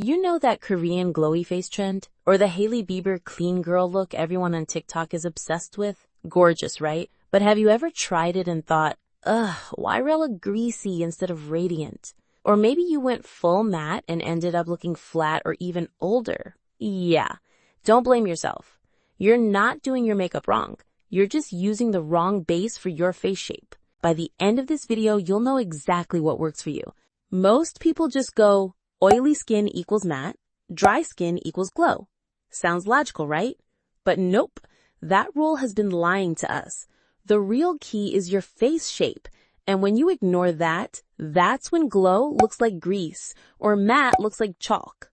You know that Korean glowy face trend? Or the Hailey Bieber clean girl look everyone on TikTok is obsessed with? Gorgeous, right? But have you ever tried it and thought, ugh, why look greasy instead of radiant? Or maybe you went full matte and ended up looking flat or even older. Yeah, don't blame yourself. You're not doing your makeup wrong. You're just using the wrong base for your face shape. By the end of this video, you'll know exactly what works for you. Most people just go, oily skin equals matte, dry skin equals glow. Sounds logical, right? But nope, that rule has been lying to us. The real key is your face shape. And when you ignore that, that's when glow looks like grease or matte looks like chalk.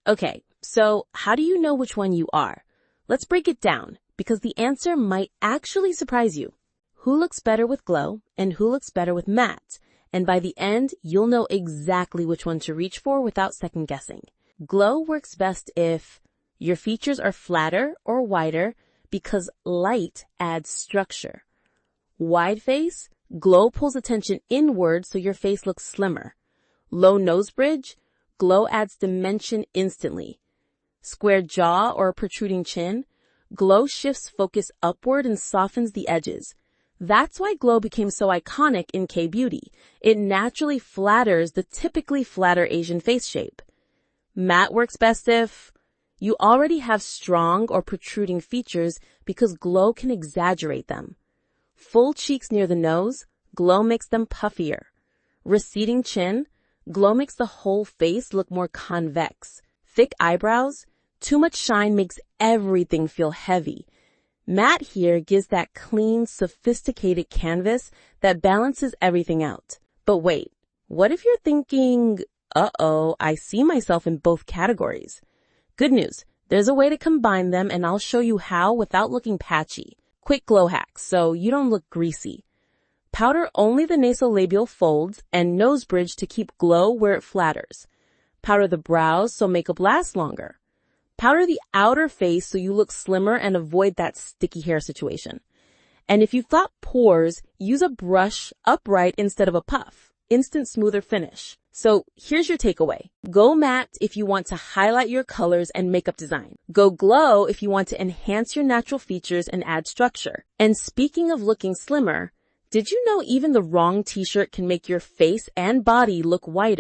Okay, so how do you know which one you are? Let's break it down because the answer might actually surprise you. Who looks better with glow and who looks better with matte? And by the end, you'll know exactly which one to reach for without second guessing. Glow works best if your features are flatter or wider because light adds structure. Wide face, glow pulls attention inward so your face looks slimmer. Low nose bridge, glow adds dimension instantly. Square jaw or protruding chin, glow shifts focus upward and softens the edges. That's why glow became so iconic in K-beauty. It naturally flatters the typically flatter Asian face shape. Matte works best if you already have strong or protruding features because glow can exaggerate them. Full cheeks near the nose, glow makes them puffier. Receding chin, glow makes the whole face look more convex. Thick eyebrows, too much shine makes everything feel heavy. Matte here gives that clean, sophisticated canvas that balances everything out. But wait, what if you're thinking, uh-oh, I see myself in both categories? Good news, there's a way to combine them and I'll show you how without looking patchy. Quick glow hacks so you don't look greasy. Powder only the nasolabial folds and nose bridge to keep glow where it flatters. Powder the brows so makeup lasts longer. Powder the outer face so you look slimmer and avoid that sticky hair situation. And if you thought pores, use a brush upright instead of a puff. Instant smoother finish. So here's your takeaway. Go matte if you want to highlight your colors and makeup design. Go glow if you want to enhance your natural features and add structure. And speaking of looking slimmer, did you know even the wrong t-shirt can make your face and body look whiter?